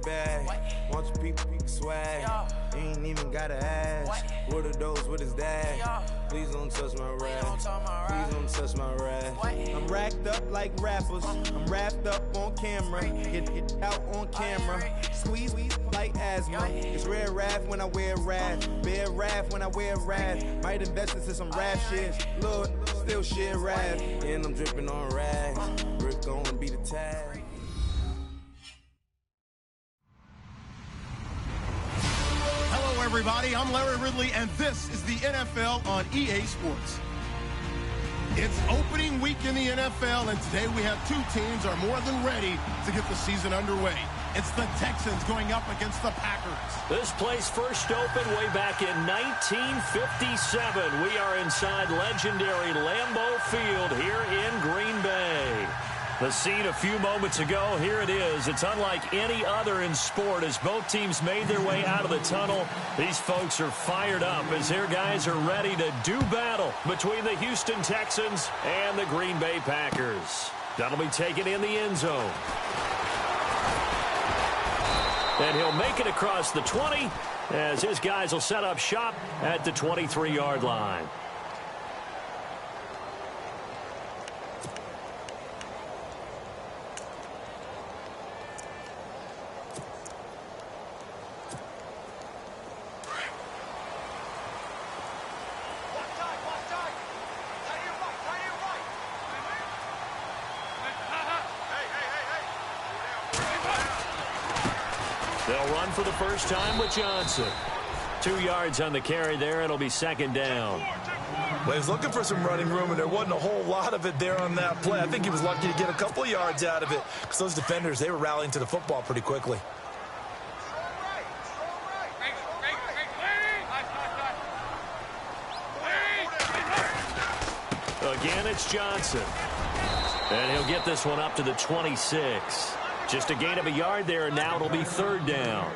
bag. Want your people swag. You ain't even gotta ask. What are those? What is that? Please don't touch my rap. Please don't touch my rap. I'm racked up like rappers. I'm wrapped up on camera. Get out on camera. Squeeze like asthma. It's rare wrath when I wear wrath. Bear wrath when I wear wrath. Might invest into some rap shit. Lord, still shit wrath. And I'm dripping on rags. Rick gonna be the tag. Hello, everybody. I'm Larry Ridley, and this is the NFL on EA Sports. It's opening week in the NFL, and today we have two teams are more than ready to get the season underway. It's the Texans going up against the Packers. This place first opened way back in 1957. We are inside legendary Lambeau Field here in Green Bay. The scene a few moments ago, here it is. It's unlike any other in sport as both teams made their way out of the tunnel. These folks are fired up as their guys are ready to do battle between the Houston Texans and the Green Bay Packers. That'll be taken in the end zone. And he'll make it across the 20 as his guys will set up shop at the 23-yard line. They'll run for the first time with Johnson. 2 yards on the carry there. It'll be second down. Well, he was looking for some running room, and there wasn't a whole lot of it there on that play. I think he was lucky to get a couple of yards out of it because those defenders, they were rallying to the football pretty quickly. Again, it's Johnson. And he'll get this one up to the 26. Just a gain of a yard there, and now it'll be third down.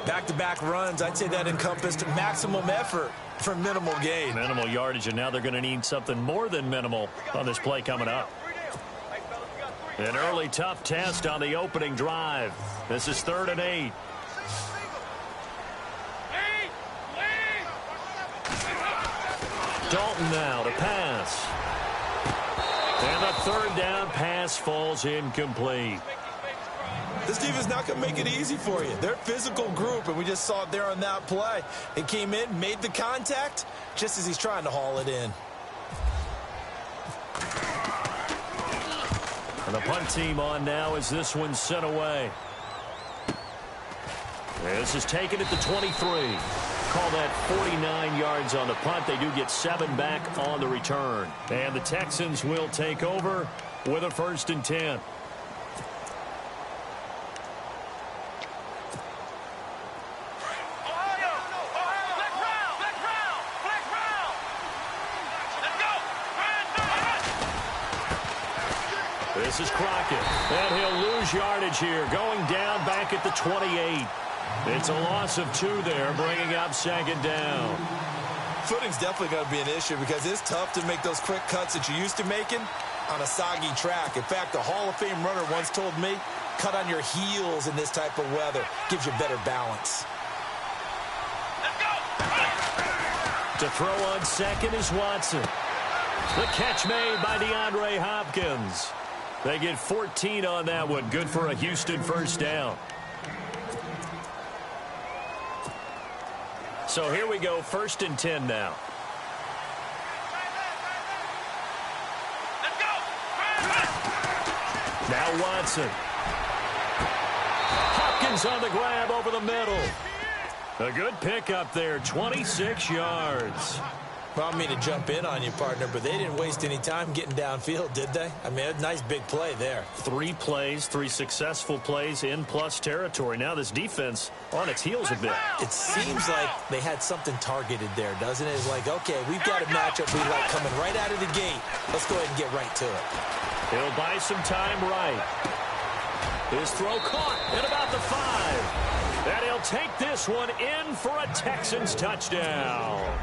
Back-to-back runs, I'd say that encompassed maximum effort for minimal gain. Minimal yardage, and now they're going to need something more than minimal on this play coming up. An early tough test on the opening drive. This is 3rd and 8. Dalton now to pass. And the third down pass falls incomplete. This defense is not going to make it easy for you. They're a physical group, and we just saw it there on that play. It came in, made the contact, just as he's trying to haul it in. And the punt team on now as this one's sent away. This is taken at the 23. Call that 49 yards on the punt. They do get 7 back on the return. And the Texans will take over with a 1st and 10. This is Crockett, and he'll lose yardage here, going down back at the 28. It's a loss of 2 there, bringing up second down. Footing's definitely going to be an issue because it's tough to make those quick cuts that you're used to making on a soggy track. In fact, a Hall of Fame runner once told me, cut on your heels in this type of weather. Gives you better balance. Let's go! To throw on second is Watson. The catch made by DeAndre Hopkins. They get 14 on that one. Good for a Houston first down. So here we go, 1st and 10 now. Let's go! Now Watson. Hopkins on the grab over the middle. A good pickup there, 26 yards. Well, I mean to jump in on you, partner, but they didn't waste any time getting downfield, did they? I mean, a nice big play there. 3 plays, 3 successful plays in plus territory. Now this defense on its heels a bit. It seems like they had something targeted there, doesn't it? It's like, okay, we've got a matchup we like coming right out of the gate. Let's go ahead and get right to it. He'll buy some time right. His throw caught at about the 5. And he'll take this one in for a Texans touchdown.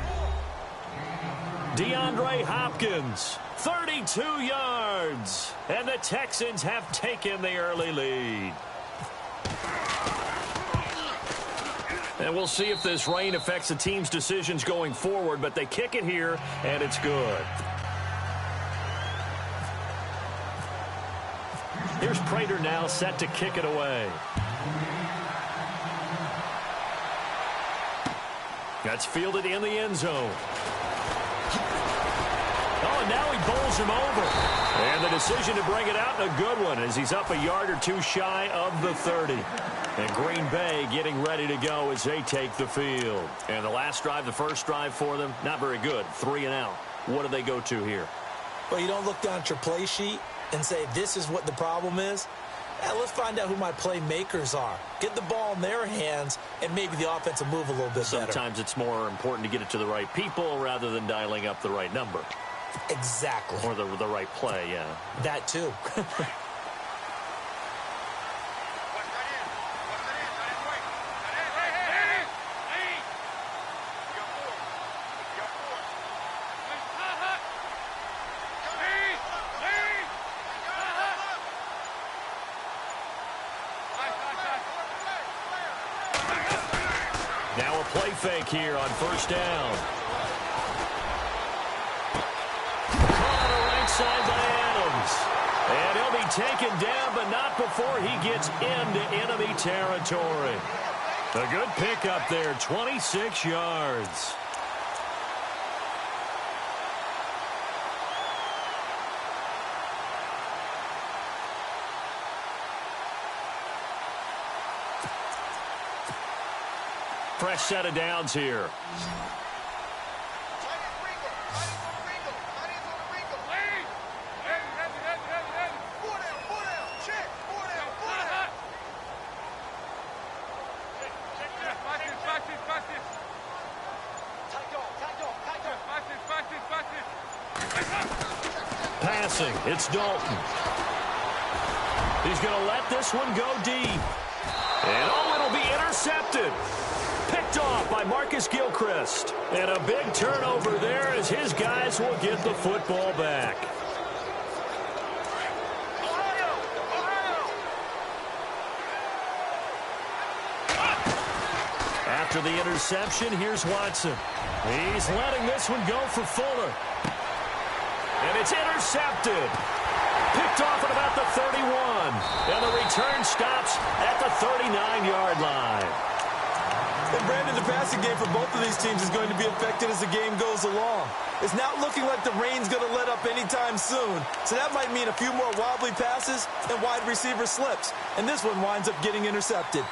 DeAndre Hopkins, 32 yards. And the Texans have taken the early lead. And we'll see if this rain affects the team's decisions going forward, but they kick it here, and it's good. Here's Prater now set to kick it away. That's fielded in the end zone. Oh, and now he bowls him over. And the decision to bring it out, a good one, as he's up a yard or two shy of the 30. And Green Bay getting ready to go as they take the field. And the last drive, the first drive for them, not very good. 3 and out. What do they go to here? Well, you don't look down at your play sheet and say, this is what the problem is. Yeah, let's find out who my playmakers are. Get the ball in their hands, and maybe the offense will move a little bit better. Sometimes it's more important to get it to the right people rather than dialing up the right number. Exactly. Or the right play, yeah. That too. Now a play fake here on first down. Caught on the right side by Adams. And he'll be taken down, but not before he gets into enemy territory. A good pickup there, 26 yards. Fresh set of downs here. Passing, it's Dalton. He's going to let this one go deep. And oh, it'll be intercepted. Picked off by Marcus Gilchrist. And a big turnover there as his guys will get the football back. After the interception, here's Watson. He's letting this one go for Fuller. And it's intercepted. Picked off at about the 31. And the return stops at the 39-yard line. And Brandon, the passing game for both of these teams is going to be affected as the game goes along. It's not looking like the rain's going to let up anytime soon. So that might mean a few more wobbly passes and wide receiver slips. And this one winds up getting intercepted.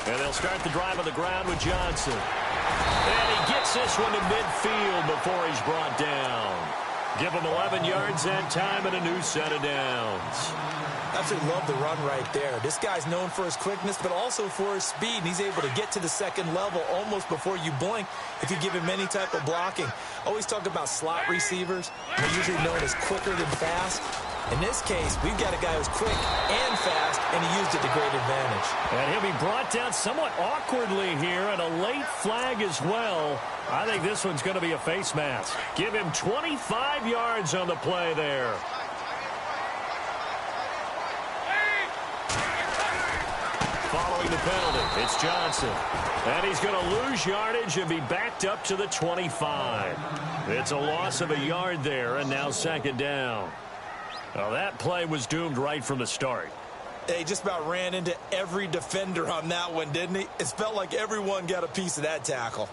And they'll start the drive on the ground with Johnson. And he gets this one to midfield before he's brought down. Give him 11 yards that time and a new set of downs. Absolutely love the run right there. This guy's known for his quickness, but also for his speed. And he's able to get to the second level almost before you blink if you give him any type of blocking. Always talk about slot receivers. They're usually known as quicker than fast. In this case, we've got a guy who's quick and fast, and he used it to great advantage. And he'll be brought down somewhat awkwardly here, and a late flag as well. I think this one's going to be a face mask. Give him 25 yards on the play there. Following the penalty, it's Johnson. And he's going to lose yardage and be backed up to the 25. It's a loss of a yard there, and now second down. Well, that play was doomed right from the start. He just about ran into every defender on that one, didn't he? It felt like everyone got a piece of that tackle.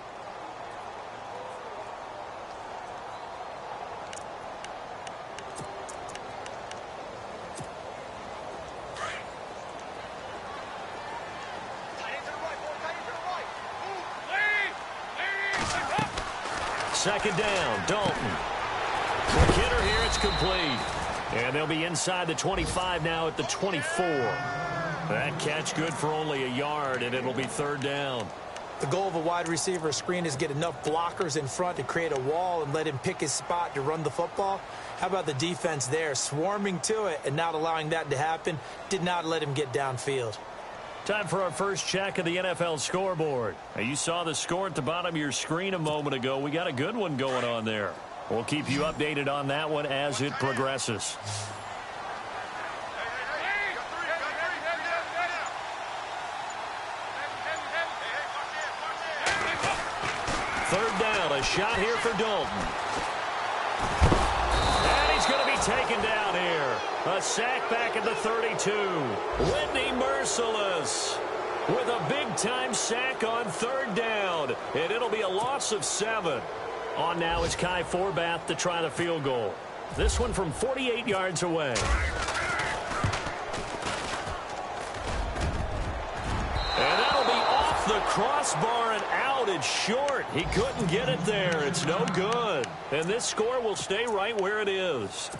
Second down, Dalton. Quick hitter here, it's complete. And they'll be inside the 25 now at the 24. That catch good for only a yard, and it'll be third down. The goal of a wide receiver screen is get enough blockers in front to create a wall and let him pick his spot to run the football. How about the defense there, swarming to it and not allowing that to happen? Did not let him get downfield. Time for our first check of the NFL scoreboard. Now, you saw the score at the bottom of your screen a moment ago. We got a good one going on there. We'll keep you updated on that one as it progresses. Third down, a shot here for Dalton. And he's going to be taken down here. A sack back at the 32. Whitney merciless with a big-time sack on third down. And it'll be a loss of 7. On now is Kai Forbath to try the field goal. This one from 48 yards away. And that'll be off the crossbar and out. It's short. He couldn't get it there. It's no good. And this score will stay right where it is.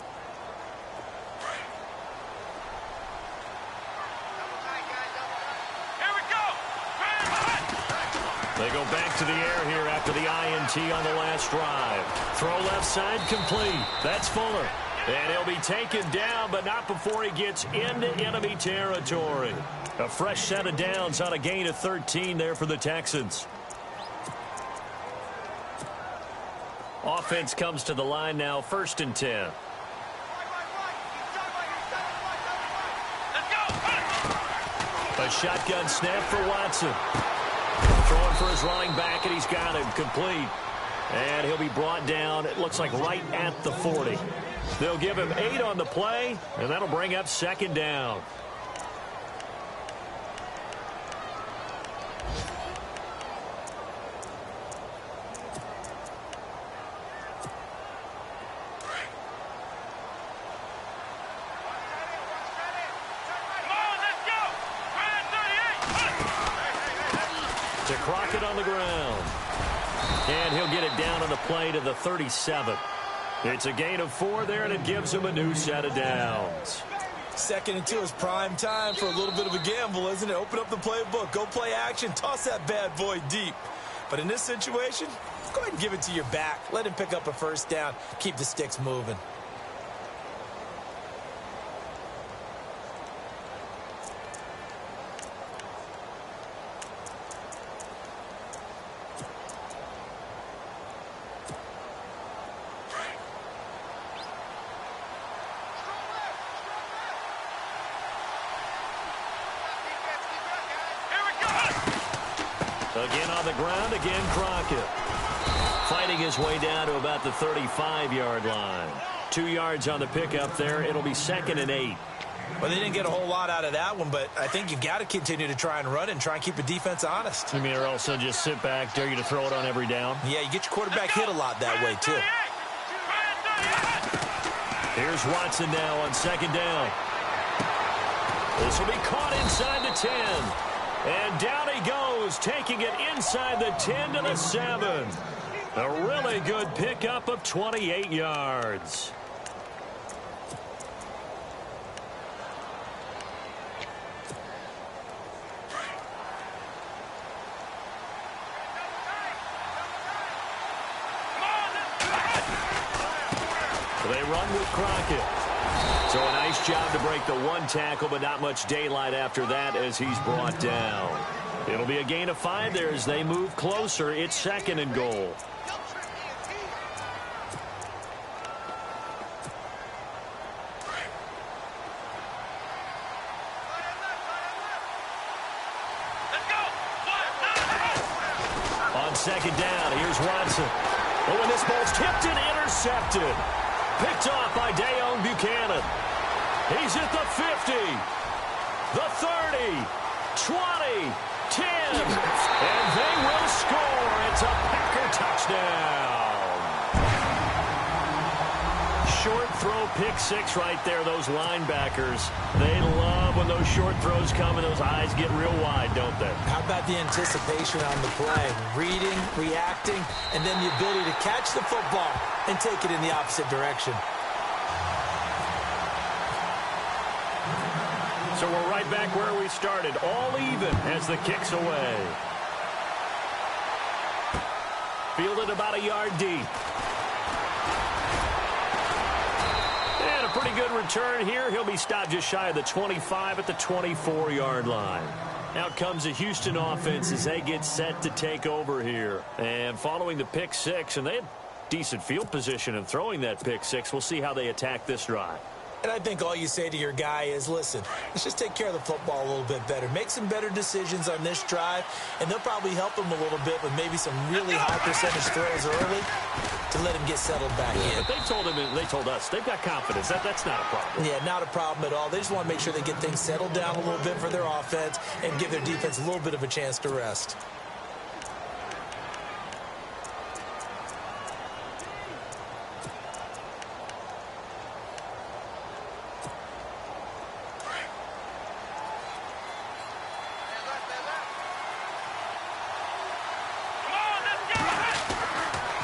They go back to the air here after the INT on the last drive. Throw left side complete. That's Fuller. And he'll be taken down, but not before he gets into enemy territory. A fresh set of downs on a gain of 13 there for the Texans. Offense comes to the line now, 1st and 10. A shotgun snap for Watson. Throwing for his running back, and he's got him complete. And he'll be brought down, it looks like right at the 40. They'll give him 8 on the play, and that'll bring up 2nd down. To Crockett on the ground. And he'll get it down on the play to the 37. It's a gain of 4 there, and it gives him a new set of downs. 2nd and 2 is prime time for a little bit of a gamble, isn't it? Open up the playbook, go play action, toss that bad boy deep. But in this situation, go ahead and give it to your back. Let him pick up a 1st down. Keep the sticks moving. Again on the ground, again Crockett. Fighting his way down to about the 35-yard line. 2 yards on the pickup there. It'll be 2nd and 8. Well, they didn't get a whole lot out of that one, but I think you've got to continue to try and run and try and keep the defense honest. You mean, or also just sit back, dare you to throw it on every down? Yeah, you get your quarterback hit a lot that way, too. Here's Watson now on 2nd down. This will be caught inside the 10. And down he goes, taking it inside the 10 to the 7. A really good pickup of 28 yards. They run with Crockett. So a nice job to break the 1 tackle, but not much daylight after that as he's brought down. It'll be a gain of 5 there as they move closer. It's 2nd and goal. On 2nd down, here's Watson. Oh, and this ball's tipped and intercepted. Picked off by Deone Buchanan. He's at the 50, the 30, 20, 10, and they will score. It's a Packer touchdown. Short throw, pick 6 right there, those linebackers. They love when those short throws come and those eyes get real wide, don't they? How about the anticipation on the play? Reading, reacting, and then the ability to catch the football and take it in the opposite direction. So we're right back where we started, all even as the kick's away. Fielded about a yard deep. And a pretty good return here. He'll be stopped just shy of the 25 at the 24-yard line. Out comes the Houston offense as they get set to take over here. And following the pick six, and they had decent field position in throwing that pick six. We'll see how they attack this drive. And I think all you say to your guy is, listen, let's just take care of the football a little bit better. Make some better decisions on this drive, and they'll probably help him a little bit with maybe some really high percentage throws early to let him get settled back in. But they told us, they've got confidence. That's not a problem. Yeah, not a problem at all. They just want to make sure they get things settled down a little bit for their offense and give their defense a little bit of a chance to rest.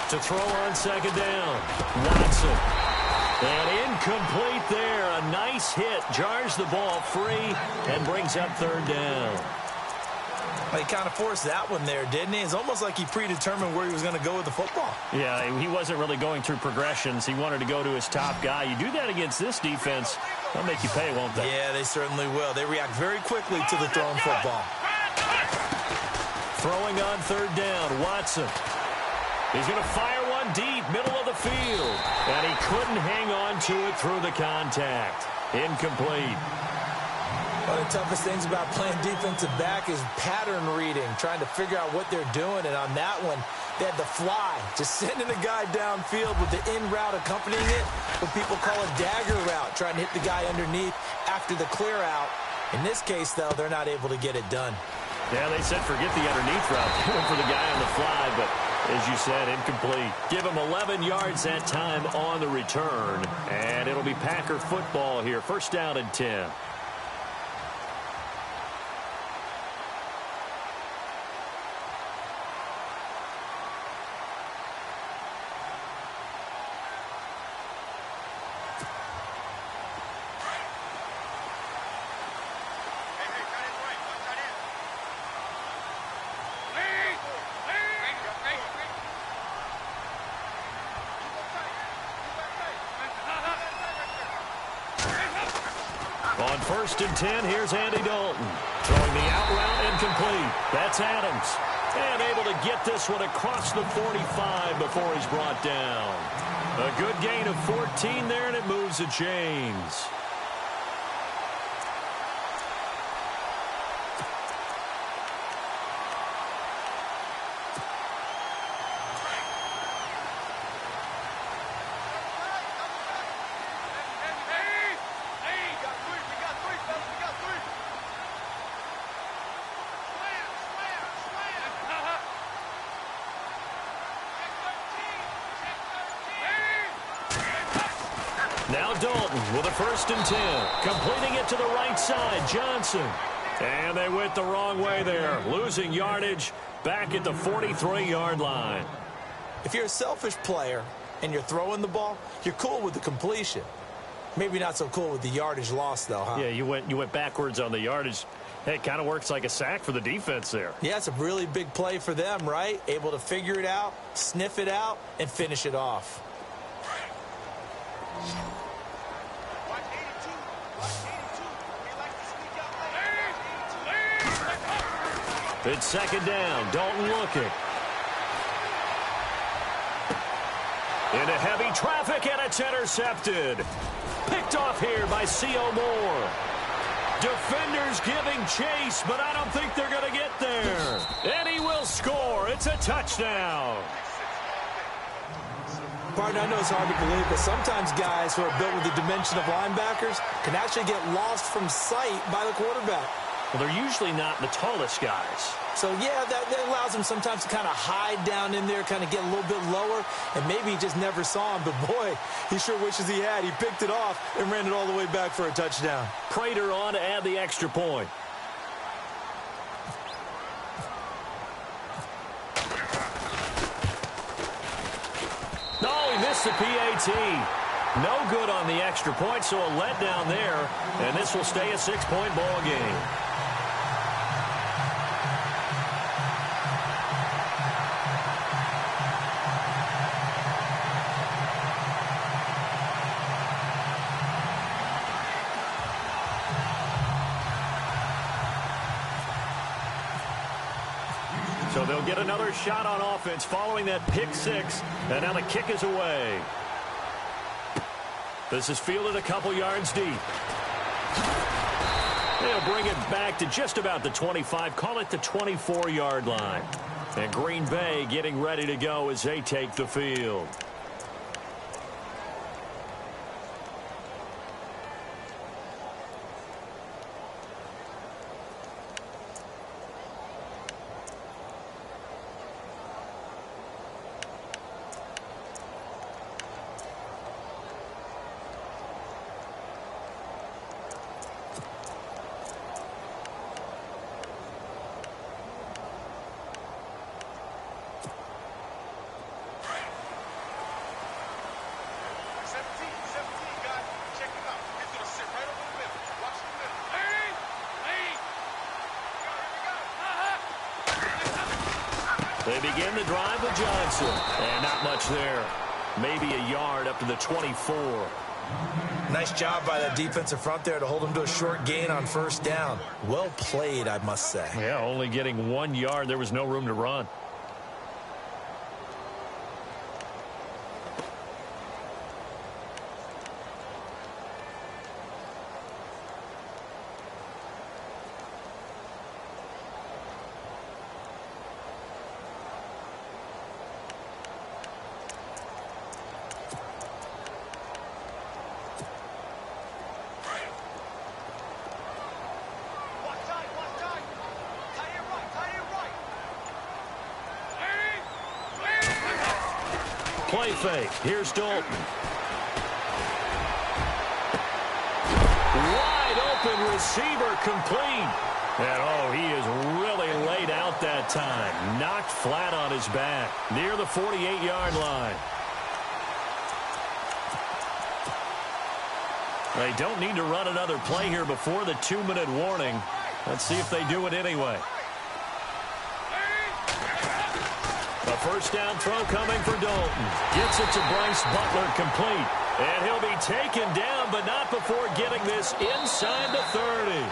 To throw on second down, Watson. And incomplete there. A nice hit. Jars the ball free and brings up third down. He kind of forced that one there, didn't he? It's almost like he predetermined where he was going to go with the football. Yeah, he wasn't really going through progressions. He wanted to go to his top guy. You do that against this defense, they'll make you pay, won't they? Yeah, they certainly will. They react very quickly to the thrown football. Throwing on third down, Watson. He's going to fire one deep, middle of the field. And he couldn't hang on to it through the contact. Incomplete. One of the toughest things about playing defensive back is pattern reading, trying to figure out what they're doing. And on that one, they had the fly, just sending a guy downfield with the in route accompanying it, what people call a dagger route, trying to hit the guy underneath after the clear out. In this case, though, they're not able to get it done. Yeah, they said forget the underneath route. They went for the guy on the fly, but as you said, incomplete. Give him 11 yards that time on the return. And it'll be Packer football here. First down and 10. On first and 10, here's Andy Dalton. Throwing the out route incomplete. That's Adams. And able to get this one across the 45 before he's brought down. A good gain of 14 there, and it moves the chains. Now Dalton with a first and 10. Completing it to the right side, Johnson. And they went the wrong way there. Losing yardage back at the 43-yard line. If you're a selfish player and you're throwing the ball, you're cool with the completion. Maybe not so cool with the yardage loss, though, huh? Yeah, you went backwards on the yardage. Hey, it kind of works like a sack for the defense there. Yeah, it's a really big play for them, right? Able to figure it out, sniff it out, and finish it off. It's second down. Dalton looking. Into heavy traffic, and it's intercepted. Picked off here by C.O. Moore. Defenders giving chase, but I don't think they're going to get there. And he will score. It's a touchdown. Partner, I know it's hard to believe, but sometimes guys who are built with the dimension of linebackers can actually get lost from sight by the quarterback. Well, they're usually not the tallest guys. So, yeah, that allows them sometimes to kind of hide down in there, kind of get a little bit lower, and maybe he just never saw him. But, boy, he sure wishes he had. He picked it off and ran it all the way back for a touchdown. Prater on to add the extra point. No, he missed the PAT. No good on the extra point, so a letdown there, and this will stay a 6-point ball game. they'll get another shot on offense following that pick six. And now the kick is away. This is fielded a couple yards deep. They'll bring it back to just about the 25. Call it the 24-yard line. And Green Bay getting ready to go as they take the field. They begin the drive with Johnson. And not much there. Maybe a yard up to the 24. Nice job by that defensive front there to hold him to a short gain on first down. Well played, I must say. Yeah, only getting 1 yard. There was no room to run. Play fake. Here's Dalton. Wide open receiver complete. And, oh, he is really laid out that time. Knocked flat on his back near the 48-yard line. They don't need to run another play here before the 2-minute warning. Let's see if they do it anyway. A first down throw coming for Dalton. Gets it to Bryce Butler complete. And he'll be taken down, but not before getting this inside the 30.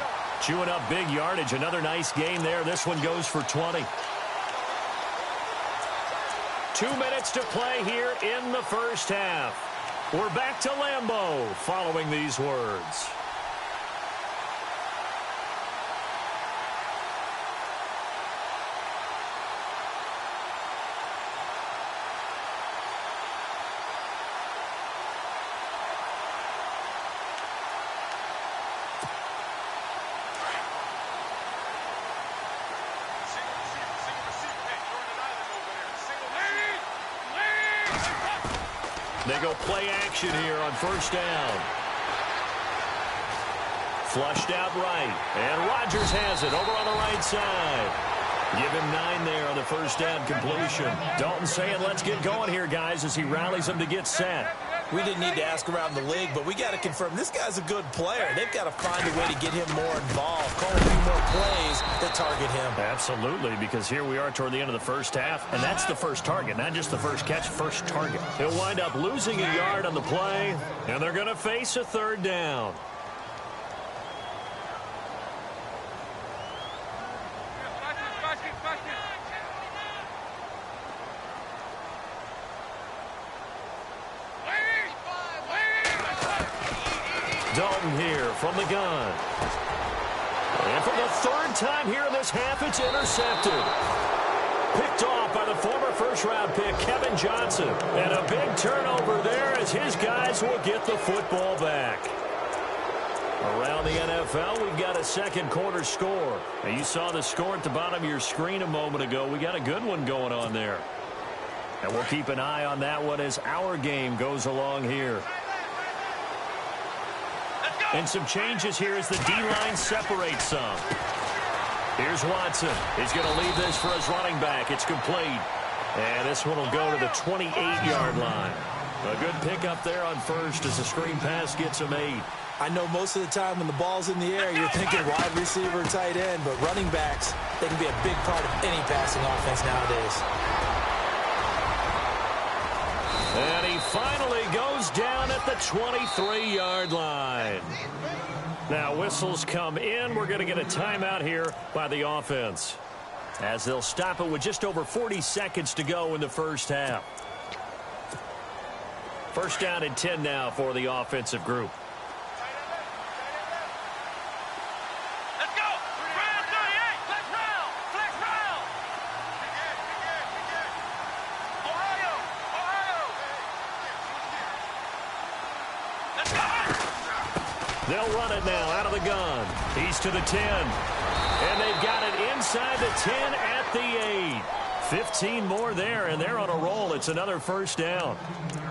Chewing up big yardage. Another nice gain there. This one goes for 20. 2 minutes to play here in the first half. We're back to Lambeau following these words. They go play action here on first down. Flushed out right. And Rodgers has it over on the right side. Give him 9 there on the first down completion. Dalton saying, let's get going here, guys, as he rallies them to get set. We didn't need to ask around the league, but we got to confirm this guy's a good player. They've got to find a way to get him more involved, call a few more plays that target him. Absolutely, because here we are toward the end of the first half, and that's the first target, not just the first catch, first target. He'll wind up losing a yard on the play, and they're going to face a third down. Dalton here from the gun. And for the third time here in this half, it's intercepted. Picked off by the former first-round pick, Kevin Johnson. And a big turnover there as his guys will get the football back. Around the NFL, we've got a second quarter score. Now, you saw the score at the bottom of your screen a moment ago. We got a good one going on there. And we'll keep an eye on that one as our game goes along here. And some changes here as the D-line separates some. Here's Watson. He's going to leave this for his running back. It's complete. And this one will go to the 28-yard line. A good pickup there on first as the screen pass gets him 8. I know most of the time when the ball's in the air, you're thinking wide receiver, tight end, but running backs, they can be a big part of any passing offense nowadays. And he finally goes down at the 23-yard line. Now, whistles come in. We're going to get a timeout here by the offense. as they'll stop it with just over 40 seconds to go in the first half. First down and 10 now for the offensive group. Let's go. 38. Flex round. Flex round. Ohio. Let's go. They'll run it now out of the gun. He's to the 10. And they've got it inside the 10 at the 8. 15 more there, and they're on a roll. It's another first down.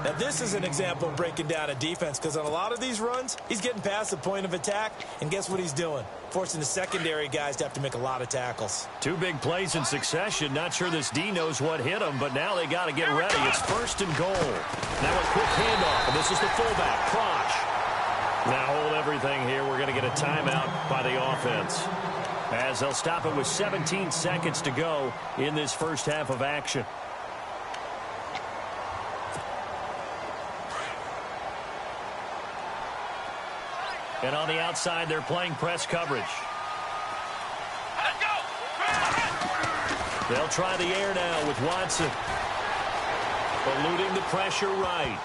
Now, this is an example of breaking down a defense, because on a lot of these runs, he's getting past the point of attack, and guess what he's doing? Forcing the secondary guys to have to make a lot of tackles. 2 big plays in succession. Not sure this D knows what hit him, but now they got to get ready. It's first and goal. Now a quick handoff, and this is the fullback, Proch. Now hold everything here. We're going to get a timeout by the offense, as they'll stop it with 17 seconds to go in this first half of action. And on the outside, they're playing press coverage. Let's go. They'll try the air now with Watson. Eluding the pressure right.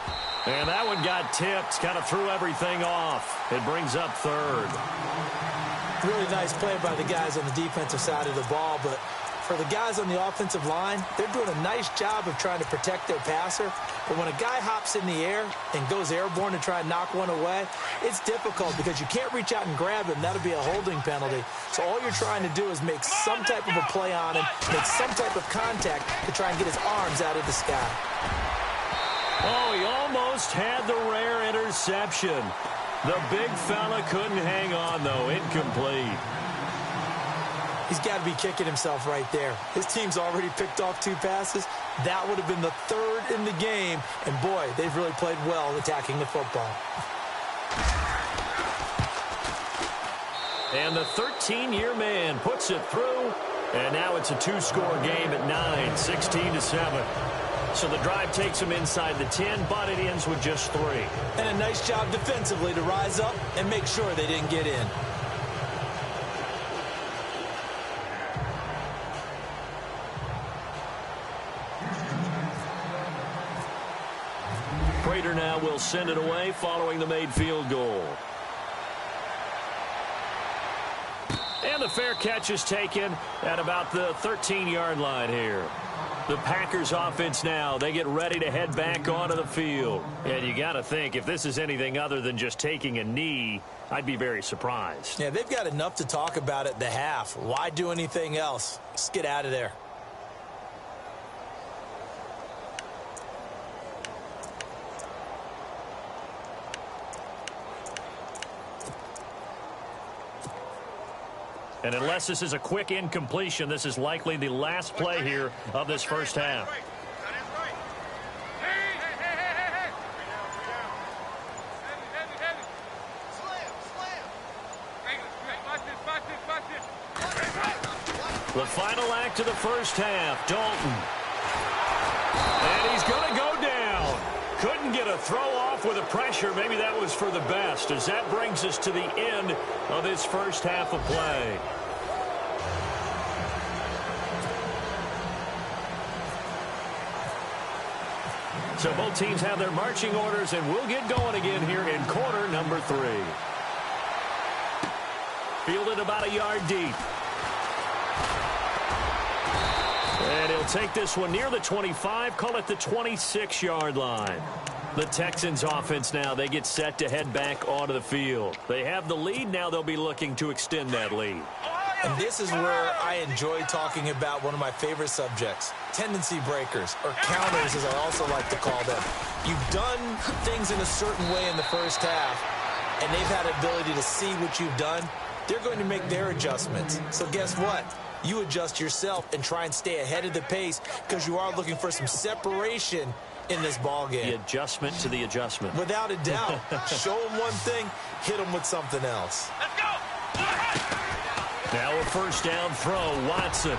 And that one got tipped, kind of threw everything off. It brings up third. Really nice play by the guys on the defensive side of the ball, but for the guys on the offensive line, they're doing a nice job of trying to protect their passer. But when a guy hops in the air and goes airborne to try and knock one away, it's difficult because you can't reach out and grab him. That'll be a holding penalty. So all you're trying to do is make some type of a play on him, make some type of contact to try and get his arms out of the sky. Oh, he almost had the rare interception. The big fella couldn't hang on, though. Incomplete. He's got to be kicking himself right there. His team's already picked off 2 passes. That would have been the 3rd in the game. And, boy, they've really played well attacking the football. And the 13-year man puts it through. And now it's a 2-score game at 9, 16-7. So the drive takes him inside the 10, but it ends with just 3. And a nice job defensively to rise up and make sure they didn't get in. Prater now will send it away following the made field goal. And the fair catch is taken at about the 13-yard line here. The Packers offense now, they get ready to head back onto the field. And you got to think, if this is anything other than just taking a knee, I'd be very surprised. Yeah, they've got enough to talk about at the half. Why do anything else? Just get out of there. And unless this is a quick incompletion, this is likely the last play here of this first half. The final act of the first half, Dalton. And he's going to go down. Couldn't get a throw off with the pressure. Maybe that was for the best, as that brings us to the end of this first half of play. So both teams have their marching orders, and we'll get going again here in quarter number 3. Fielded about a yard deep. And he'll take this one near the 25, call it the 26-yard line. The Texans offense now, they get set to head back onto the field. They have the lead, now they'll be looking to extend that lead. And this is where I enjoy talking about one of my favorite subjects, tendency breakers, or counters as I also like to call them. You've done things in a certain way in the first half, and they've had the ability to see what you've done. They're going to make their adjustments. So guess what? You adjust yourself and try and stay ahead of the pace because you are looking for some separation in this ball game. The adjustment to the adjustment. Without a doubt. Show them one thing, hit them with something else. Let's go. Now a first down throw. Watson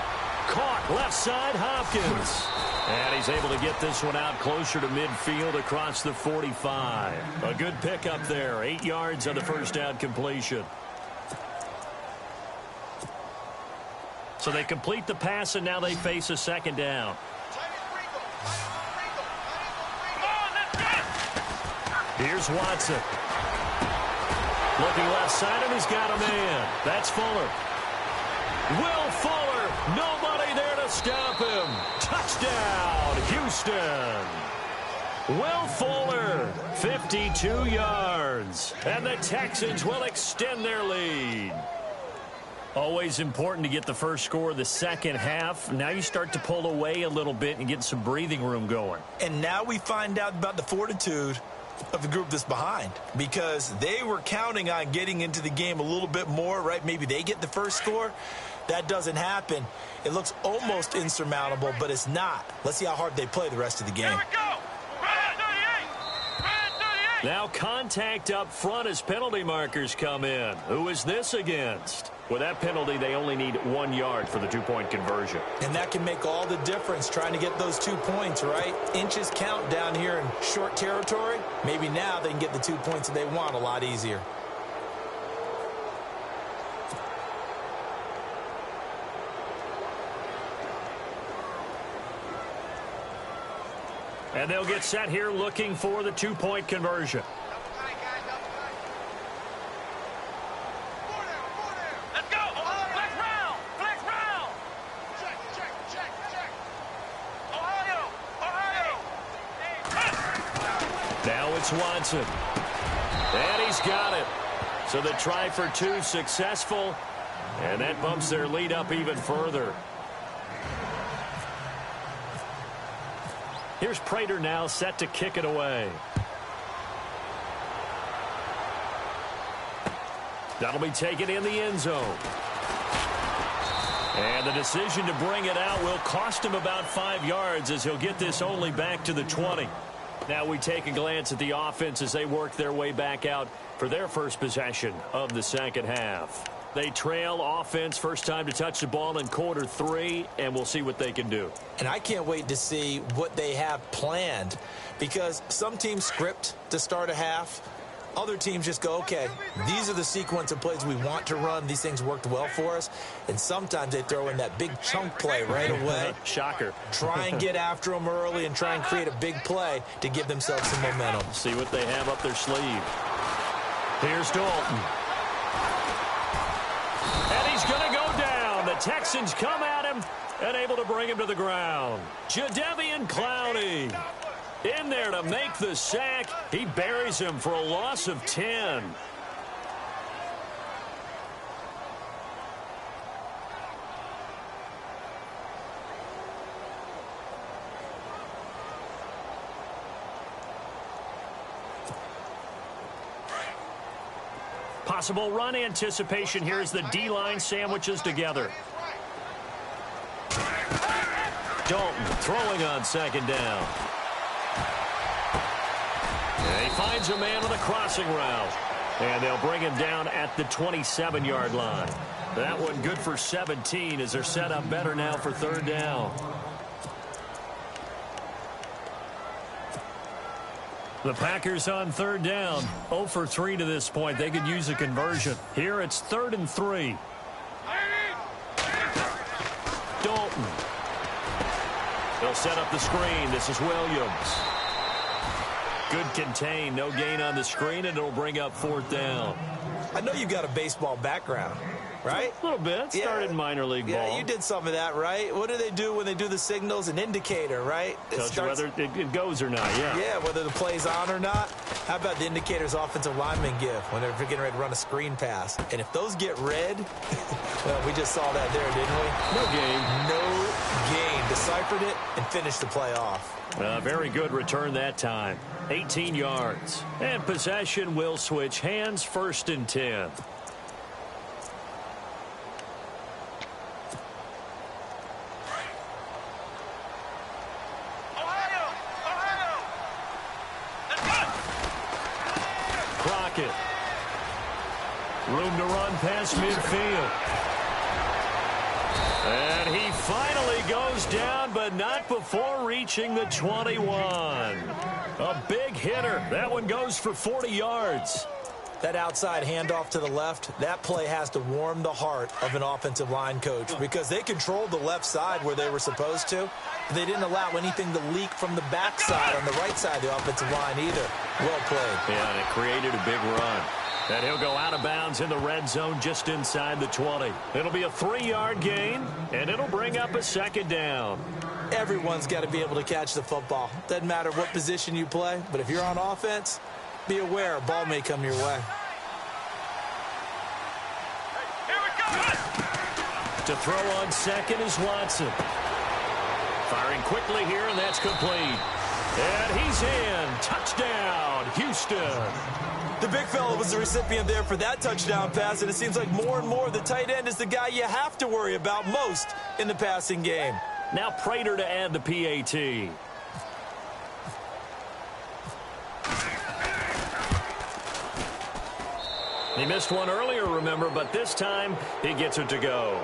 caught left side. Hopkins. And he's able to get this one out closer to midfield across the 45. A good pickup there. 8 yards on the first down completion. So they complete the pass, and now they face a second down. Here's Watson. Looking left side, and he's got a man. That's Fuller. Will Fuller, nobody there to stop him. Touchdown, Houston. Will Fuller, 52 yards. And the Texans will extend their lead. Always important to get the first score of the second half. Now you start to pull away a little bit and get some breathing room going. And now we find out about the fortitude of the group that's behind, because they were counting on getting into the game a little bit more, right? Maybe they get the first score. That doesn't happen. It looks almost insurmountable, but it's not. Let's see how hard they play the rest of the game. Here we go. Red 38. Now contact up front as penalty markers come in. Who is this against? With that penalty, they only need 1 yard for the two-point conversion. And that can make all the difference, trying to get those 2 points, right? Inches count down here in short territory. Maybe now they can get the 2 points that they want a lot easier. And they'll get set here looking for the two-point conversion. Let's go. Flex round. Flex round. Check. Ohio. Now it's Watson. And he's got it. So the try for two successful. And that bumps their lead up even further. Here's Prater now set to kick it away. That'll be taken in the end zone. And the decision to bring it out will cost him about 5 yards, as he'll get this only back to the 20. Now we take a glance at the offense as they work their way back out for their first possession of the second half. They trail offense, first time to touch the ball in quarter 3, and we'll see what they can do. And I can't wait to see what they have planned, because some teams script to start a half. Other teams just go, okay, these are the sequence of plays we want to run. These things worked well for us. And sometimes they throw in that big chunk play right away. Shocker. Try and get after them early and try and create a big play to give themselves some momentum. See what they have up their sleeve. Here's Dalton. And he's going to go down. The Texans come at him and able to bring him to the ground. Jadeveon Clowney in there to make the sack. He buries him for a loss of 10. Possible run anticipation here as the D-line sandwiches together. Dalton throwing on second down. And he finds a man with a crossing route. And they'll bring him down at the 27-yard line. That one good for 17 as they're set up better now for third down. The Packers on third down, 0 for 3 to this point. They could use a conversion. Here it's 3rd and 3. Dalton. They'll set up the screen. This is Williams. Good contain. No gain on the screen, and it'll bring up 4th down. I know you've got a baseball background, right? A little bit. Started in minor league ball. Yeah, you did some of that, right? What do they do when they do the signals? An indicator, right? Tells you whether it goes or not, yeah. Yeah, whether the play's on or not. How about the indicators offensive linemen give when they're getting ready to run a screen pass? And if those get red, well, we just saw that there, didn't we? No gain. No gain. Deciphered it and finished the play off. Very good return that time. 18 yards. And possession will switch hands, 1st and 10. Crockett. Room to run past midfield. And he finally goes down, but not before reaching the 21. A big hitter. That one goes for 40 yards. That outside handoff to the left, that play has to warm the heart of an offensive line coach because they controlled the left side where they were supposed to. But they didn't allow anything to leak from the backside on the right side of the offensive line either. Well played. Yeah, and it created a big run. And he'll go out of bounds in the red zone just inside the 20. It'll be a 3-yard gain, and it'll bring up a second down. Everyone's got to be able to catch the football. Doesn't matter what position you play, but if you're on offense, be aware a ball may come your way. Here we go. To throw on second is Watson. Firing quickly here, and that's complete. And he's in. Touchdown, Houston. The big fella was the recipient there for that touchdown pass, and it seems like more and more the tight end is the guy you have to worry about most in the passing game. Now Prater to add the PAT. He missed one earlier, remember, but this time he gets it to go.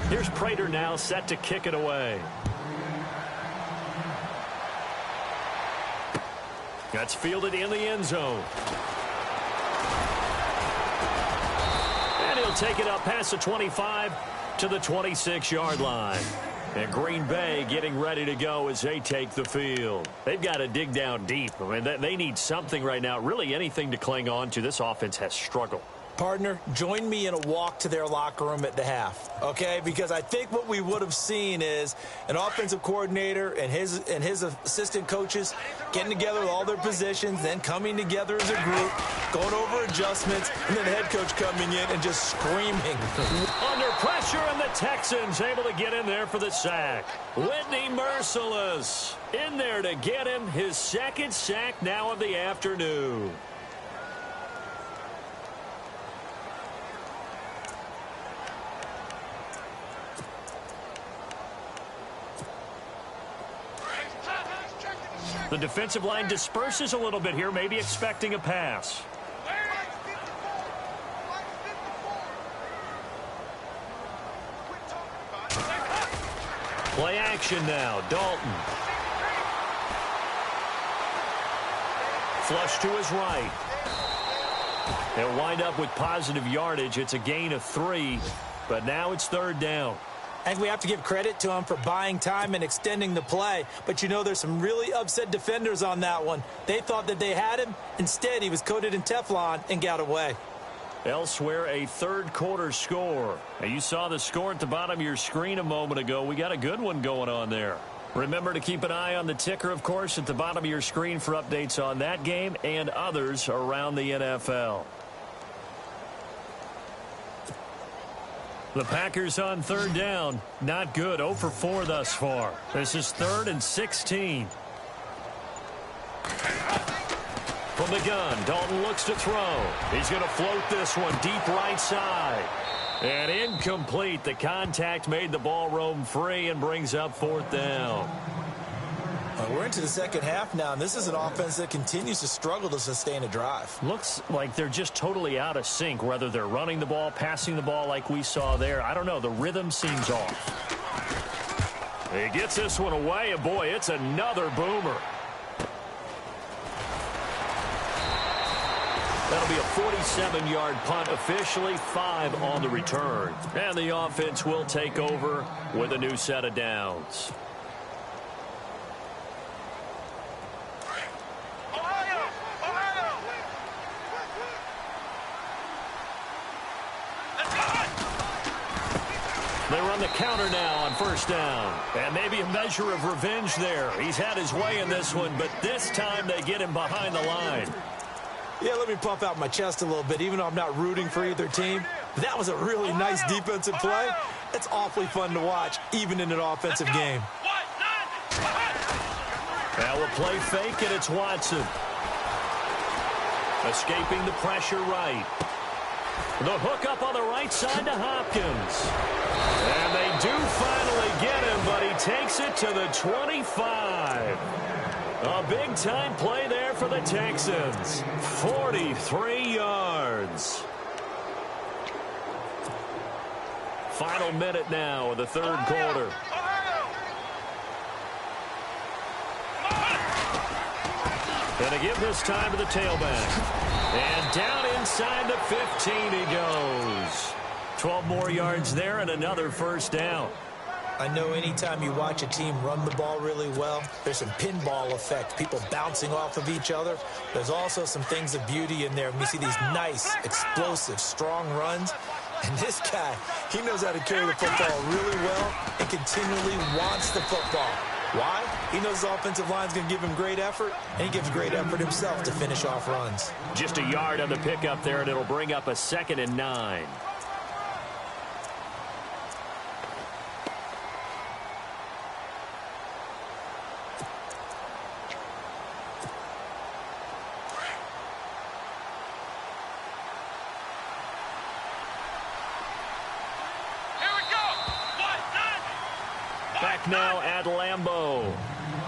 Here's Prater now set to kick it away. That's fielded in the end zone. And he'll take it up past the 25 to the 26-yard line. And Green Bay getting ready to go as they take the field. They've got to dig down deep. I mean, they need something right now, really anything to cling on to. This offense has struggled. Partner, join me in a walk to their locker room at the half, okay? Because I think what we would have seen is an offensive coordinator and his assistant coaches getting together with all their positions, then coming together as a group, going over adjustments, and then the head coach coming in and just screaming. Under pressure, and the Texans able to get in there for the sack. Whitney Merciless in there to get him his second sack now of the afternoon. The defensive line disperses a little bit here, maybe expecting a pass. Play action now, Dalton. Flush to his right. They'll wind up with positive yardage. It's a gain of 3, but now it's third down. I think we have to give credit to him for buying time and extending the play. But, you know, there's some really upset defenders on that one. They thought that they had him. Instead, he was coated in Teflon and got away. Elsewhere, a third-quarter score. Now, you saw the score at the bottom of your screen a moment ago. We got a good one going on there. Remember to keep an eye on the ticker, of course, at the bottom of your screen for updates on that game and others around the NFL. The Packers on third down. Not good. 0 for 4 thus far. This is 3rd and 16. From the gun, Dalton looks to throw. He's going to float this one deep right side. And incomplete. The contact made the ball roam free and brings up 4th down. We're into the second half now, and this is an offense that continues to struggle to sustain a drive. Looks like they're just totally out of sync, whether they're running the ball, passing the ball like we saw there. I don't know. The rhythm seems off. He gets this one away, and boy, it's another boomer. That'll be a 47-yard punt, officially 5 on the return. And the offense will take over with a new set of downs. They run the counter now on first down. And maybe a measure of revenge there. He's had his way in this one, but this time they get him behind the line. Yeah, let me puff out my chest a little bit, even though I'm not rooting for either team. That was a really nice defensive play. It's awfully fun to watch, even in an offensive game. Now a play fake, and it's Watson. Escaping the pressure right. The hook up on the right side to Hopkins. And they do finally get him, but he takes it to the 25. A big-time play there for the Texans. 43 yards. Final minute now of the third quarter. Going to give this time to the tailback. And down inside the 15 he goes. 12 more yards there and another first down. I know anytime you watch a team run the ball really well, there's some pinball effect, people bouncing off of each other. There's also some things of beauty in there. We see these nice, explosive, strong runs. And this guy, he knows how to carry the football really well and continually wants the football. Why? He knows the offensive line's going to give him great effort, and he gives great effort himself to finish off runs. Just a yard on the pickup there, and it'll bring up a 2nd and 9. Back now at Lambeau.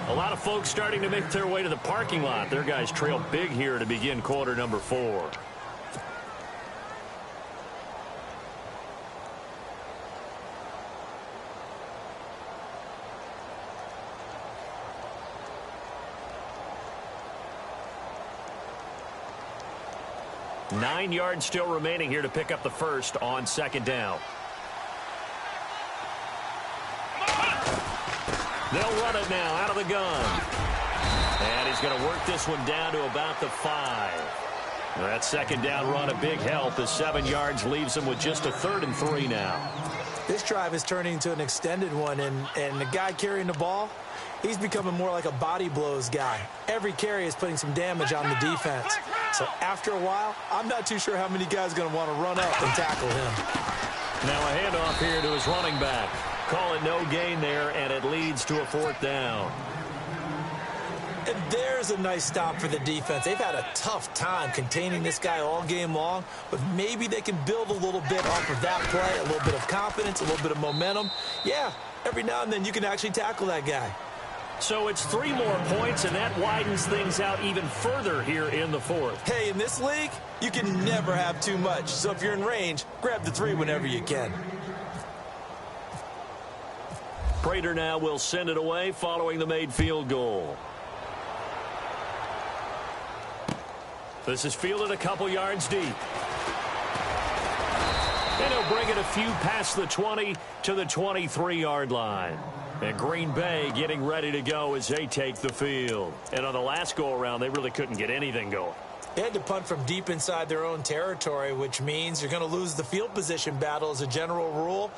A lot of folks starting to make their way to the parking lot. Their guys trail big here to begin quarter number 4. Nine yards still remaining here to pick up the first on 2nd down. They'll run it now out of the gun. And he's going to work this one down to about the 5. That 2nd down run a big help as 7 yards leaves him with just a 3rd and 3 now. This drive is turning into an extended one, and the guy carrying the ball, he's becoming more like a body blows guy. Every carry is putting some damage on the defense. So after a while, I'm not too sure how many guys are going to want to run up and tackle him. Now a handoff here to his running back. Call it no gain there, and it leads to a 4th down. And there's a nice stop for the defense. They've had a tough time containing this guy all game long, but maybe they can build a little bit off of that play, a little bit of confidence, a little bit of momentum. Yeah, every now and then you can actually tackle that guy. So it's 3 more points, and that widens things out even further here in the 4th. Hey, in this league, you can never have too much. So if you're in range, grab the 3 whenever you can. Prater now will send it away following the made field goal. This is fielded a couple yards deep. And he'll bring it a few past the 20 to the 23-yard line. And Green Bay getting ready to go as they take the field. And on the last go-around, they really couldn't get anything going. They had to punt from deep inside their own territory, which means you're going to lose the field position battle as a general rule.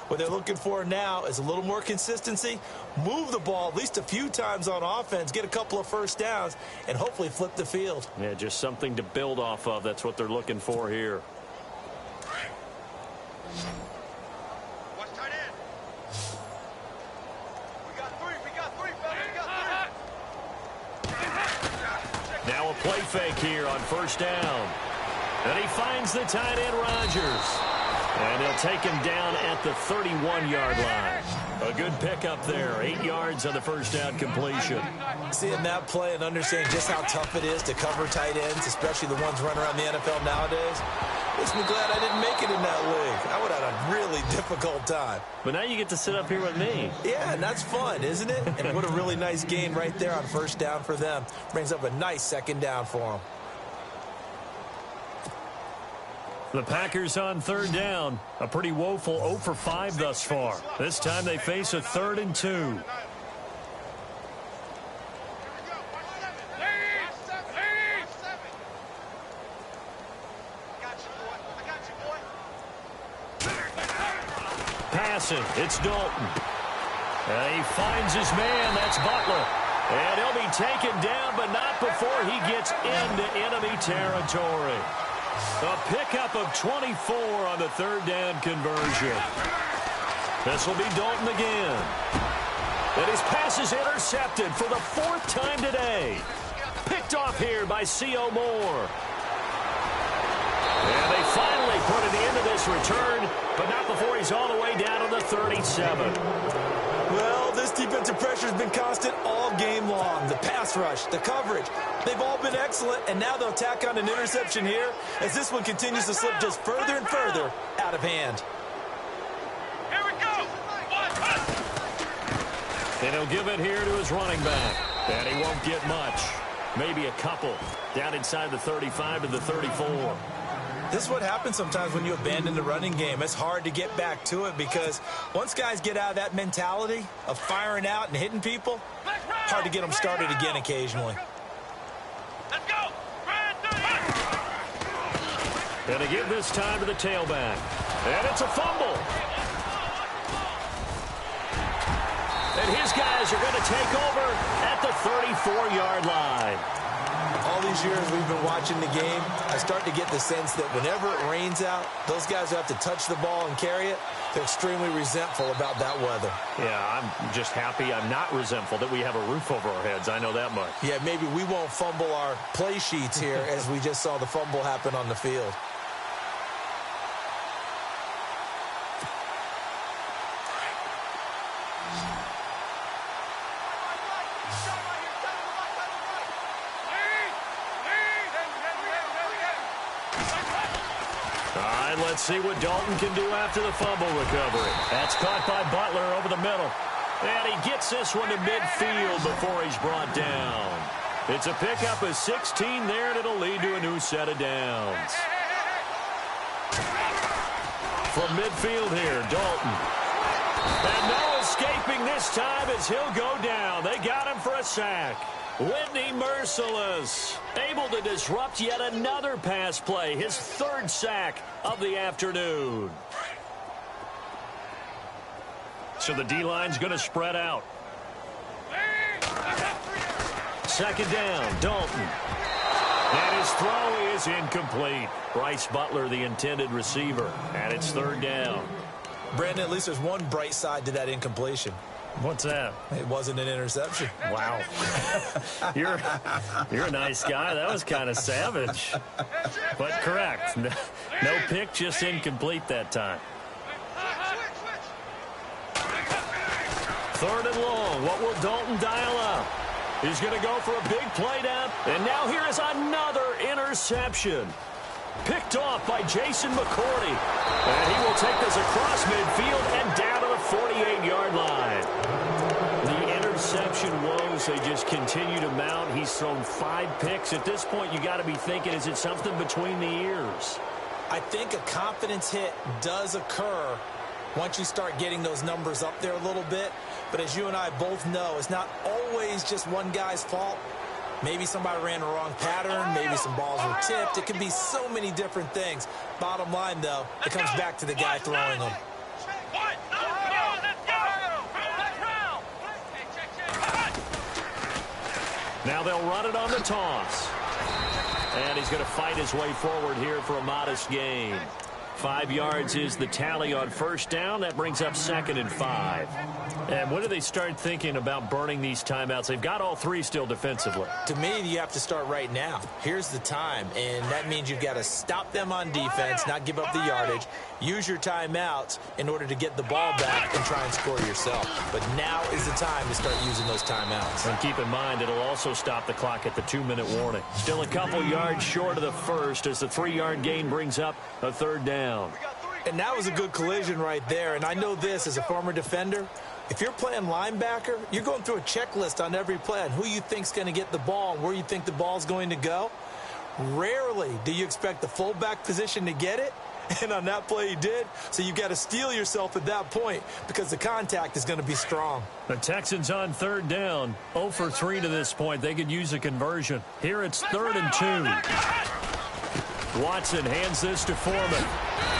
What they're looking for now is a little more consistency, move the ball at least a few times on offense, get a couple of first downs, and hopefully flip the field. Yeah, just something to build off of. That's what they're looking for here. What's tight end? We got three, fella. We got 3. Now a play fake here on 1st down. And he finds the tight end, Rodgers. And he'll take him down at the 31-yard line. A good pickup there. 8 yards on the 1st down completion. Seeing that play and understanding just how tough it is to cover tight ends, especially the ones running around the NFL nowadays, makes me glad I didn't make it in that league. I would have had a really difficult time. But now you get to sit up here with me. Yeah, and that's fun, isn't it? And what a really nice gain right there on 1st down for them. Brings up a nice 2nd down for them. The Packers on 3rd down. A pretty woeful 0 for 5 thus far. This time they face a 3rd and 2. Passing, it's Dalton. And he finds his man, that's Butler. And he'll be taken down, but not before he gets into enemy territory. A pickup of 24 on the 3rd down conversion. This will be Dalton again. And his pass is intercepted for the 4th time today. Picked off here by C.O. Moore. And they finally this return, but not before he's all the way down to the 37. Well, this defensive pressure has been constant all game long. The pass rush, the coverage, they've all been excellent, and now they'll tack on an interception here as this one continues to slip just further and further out of hand. Here we go. And he'll give it here to his running back. And he won't get much. Maybe a couple. Down inside the 35 to the 34. This is what happens sometimes when you abandon the running game. It's hard to get back to it because once guys get out of that mentality of firing out and hitting people, hard to get them started again occasionally. Let's go. And they give this time to the tailback. And it's a fumble. And his guys are going to take over at the 34-yard line. All these years we've been watching the game, I start to get the sense that whenever it rains out, those guys who have to touch the ball and carry it, they're extremely resentful about that weather. Yeah, I'm just happy I'm not resentful that we have a roof over our heads. I know that much. Yeah, maybe we won't fumble our play sheets here as we just saw the fumble happen on the field. Let's see what Dalton can do after the fumble recovery. That's caught by Butler over the middle. And he gets this one to midfield before he's brought down. It's a pickup of 16 there, and it'll lead to a new set of downs. From midfield here, Dalton. And no escaping this time as he'll go down. They got him for a sack. Whitney Merciless, able to disrupt yet another pass play, his third sack of the afternoon. So the D-line's going to spread out. Second down, Dalton. And his throw is incomplete. Bryce Butler, the intended receiver, and it's third down. Brandon, at least there's one bright side to that incompletion. What's that? It wasn't an interception. Wow. You're a nice guy. That was kind of savage. But correct. No pick, just incomplete that time. Third and long. What will Dalton dial up? He's going to go for a big play down. And now here is another interception. Picked off by Jason McCourty. And he will take this across midfield and down to the 48-yard line. The interception woes, they just continue to mount. He's thrown 5 picks. At this point, you got to be thinking, is it something between the ears? I think a confidence hit does occur once you start getting those numbers up there a little bit. But as you and I both know, it's not always just one guy's fault. Maybe somebody ran the wrong pattern. Maybe some balls were tipped. It can be so many different things. Bottom line, though, it comes back to the guy throwing them. Now they'll run it on the toss. And he's going to fight his way forward here for a modest gain. 5 yards is the tally on first down. That brings up 2nd and 5. And when do they start thinking about burning these timeouts? They've got all 3 still defensively. To me, you have to start right now. Here's the time, and that means you've got to stop them on defense, not give up the yardage, use your timeouts in order to get the ball back and try and score yourself. But now is the time to start using those timeouts. And keep in mind, it'll also stop the clock at the 2-minute warning. Still a couple yards short of the first as the 3-yard gain brings up a third down. And that was a good collision right there. And I know this as a former defender. If you're playing linebacker, you're going through a checklist on every play on who you think's going to get the ball and where you think the ball's going to go. Rarely do you expect the fullback position to get it. And on that play he did. So you've got to steel yourself at that point because the contact is going to be strong. The Texans on third down. 0 for 3 to this point. They could use a conversion. Here it's 3rd and 2. Watson hands this to Foreman.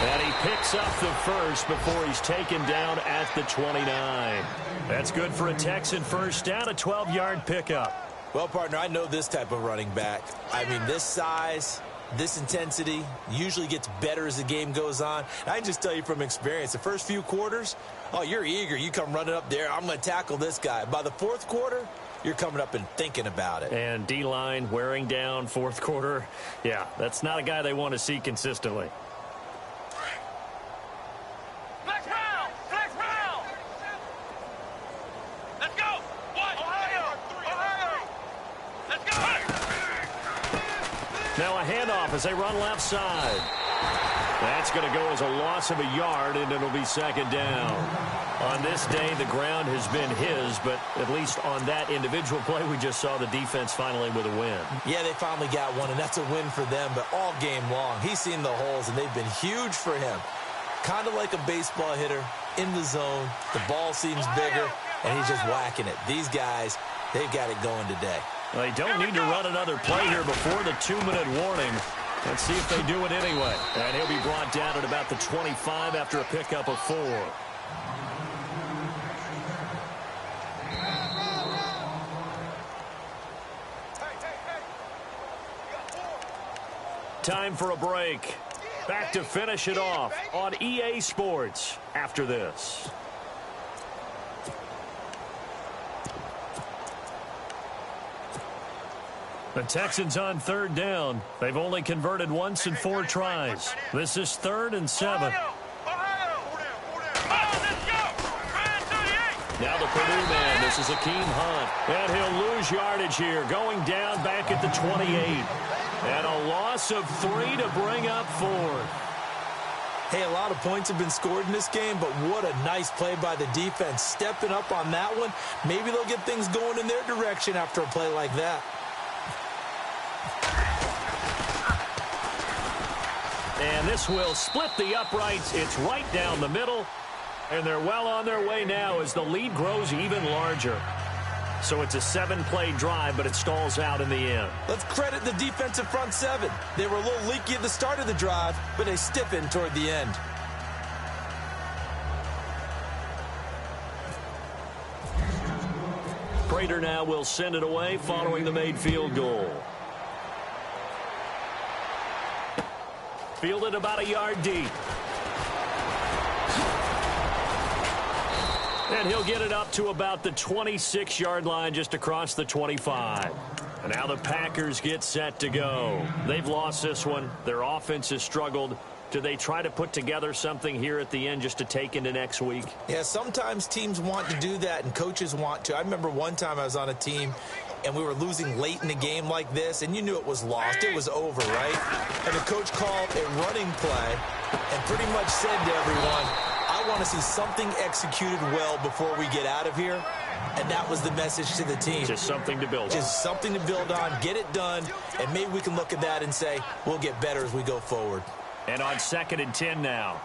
And he picks up the first before he's taken down at the 29. That's good for a Texan first down, a 12-yard pickup. Well, partner, I know this type of running back. I mean, this size, this intensity usually gets better as the game goes on. And I can just tell you from experience, the first few quarters, oh, you're eager. You come running up there, I'm going to tackle this guy. By the 4th quarter, you're coming up and thinking about it. And D-line wearing down 4th quarter. Yeah, that's not a guy they want to see consistently. Now a handoff as they run left side. That's going to go as a loss of a yard, and it'll be second down. On this day, the ground has been his, but at least on that individual play, we just saw the defense finally with a win. Yeah, they finally got one, and that's a win for them, but all game long, he's seen the holes, and they've been huge for him. Kind of like a baseball hitter in the zone. The ball seems bigger, and he's just whacking it. These guys, they've got it going today. Well, they don't need to run another play here before the 2-minute warning. Let's see if they do it anyway. And he'll be brought down at about the 25 after a pickup of 4. Time for a break. Back to finish it off on EA Sports after this. The Texans on third down. They've only converted once in 4 tries. This is 3rd and 7. Now the Purdue man. This is Akeem Hunt. And he'll lose yardage here. Going down back at the 28. And a loss of 3 to bring up 4. Hey, a lot of points have been scored in this game, but what a nice play by the defense. Stepping up on that one. Maybe they'll get things going in their direction after a play like that. And this will split the uprights. It's right down the middle. And they're well on their way now as the lead grows even larger. So it's a 7-play drive, but it stalls out in the end. Let's credit the defensive front 7. They were a little leaky at the start of the drive, but they stiffened toward the end. Prater now will send it away following the made field goal. Fielded about a yard deep. And he'll get it up to about the 26-yard line just across the 25. And now the Packers get set to go. They've lost this one. Their offense has struggled. Do they try to put together something here at the end just to take into next week? Yeah, sometimes teams want to do that and coaches want to. I remember one time I was on a team and we were losing late in a game like this, and you knew it was lost. It was over, right? And the coach called a running play and pretty much said to everyone, I want to see something executed well before we get out of here. And that was the message to the team. Just something to build on. Just something to build on, get it done, and maybe we can look at that and say, we'll get better as we go forward. And on 2nd and 10 now.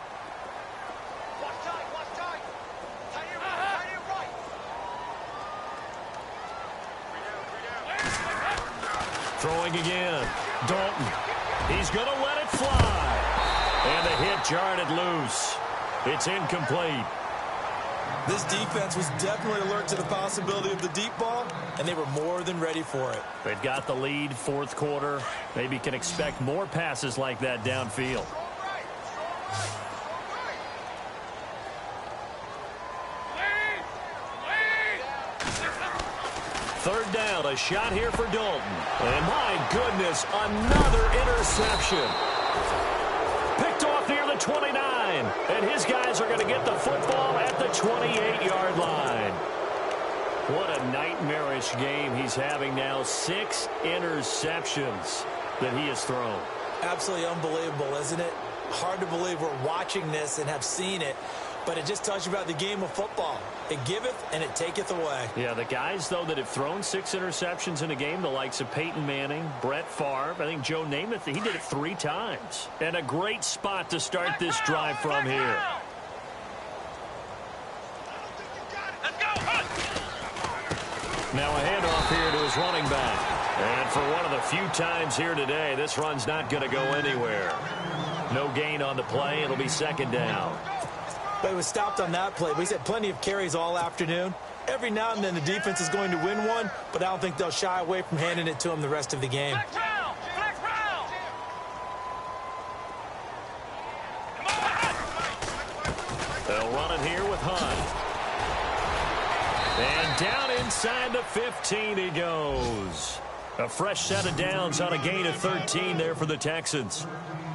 Throwing again. Dalton. He's going to let it fly. And the hit jarred it loose. It's incomplete. This defense was definitely alert to the possibility of the deep ball, and they were more than ready for it. They've got the lead, 4th quarter. Maybe can expect more passes like that downfield. Third down, a shot here for Dalton. And my goodness, another interception. Picked off near the 29. And his guys are going to get the football at the 28-yard line. What a nightmarish game he's having now. 6 interceptions that he has thrown. Absolutely unbelievable, isn't it? Hard to believe we're watching this and have seen it. But it just tells you about the game of football. It giveth and it taketh away. Yeah, the guys, though, that have thrown 6 interceptions in a game, the likes of Peyton Manning, Brett Favre, I think Joe Namath, he did it 3 times. And a great spot to start this drive from here. Now a handoff here to his running back. And for one of the few times here today, this run's not going to go anywhere. No gain on the play. It'll be 2nd down. But he was stopped on that play. He's had plenty of carries all afternoon. Every now and then the defense is going to win one, but I don't think they'll shy away from handing it to him the rest of the game. They'll run it here with Hunt. And down inside the 15 he goes. A fresh set of downs on a gain of 13 there for the Texans.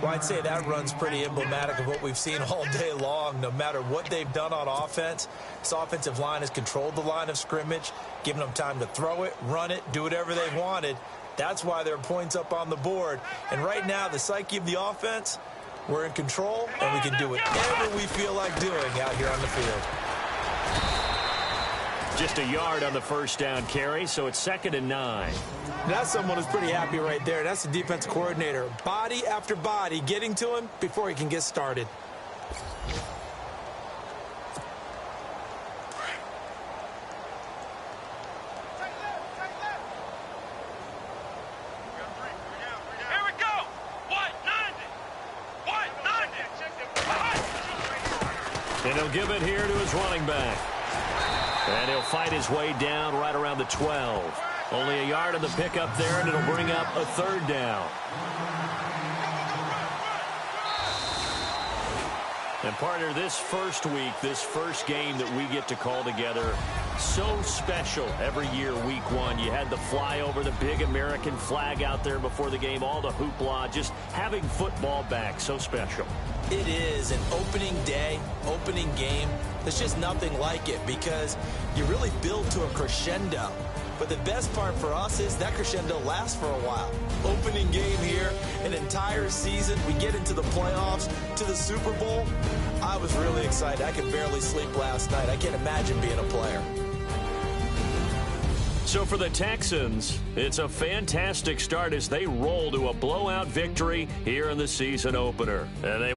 Well, I'd say that run's pretty emblematic of what we've seen all day long. No matter what they've done on offense, this offensive line has controlled the line of scrimmage, given them time to throw it, run it, do whatever they've wanted. That's why there are points up on the board. And right now, the psyche of the offense, we're in control, and we can do whatever we feel like doing out here on the field. Just a yard on the first down carry, so it's 2nd and 9. That's someone who's pretty happy right there. That's the defense coordinator. Body after body getting to him before he can get started. Here we go. White 90. White 90. And he'll give it here to his running back. And he'll fight his way down right around the 12. Only a yard on the pickup there, and it'll bring up a 3rd down. And partner, this first week, this first game that we get to call together, so special every year, week 1. You had the flyover, the big American flag out there before the game, all the hoopla, just having football back, so special. It is an opening day, opening game. There's just nothing like it because you really build to a crescendo. But the best part for us is that crescendo lasts for a while. Opening game here, an entire season. We get into the playoffs, to the Super Bowl. I was really excited. I could barely sleep last night. I can't imagine being a player. So for the Texans, it's a fantastic start as they roll to a blowout victory here in the season opener. And they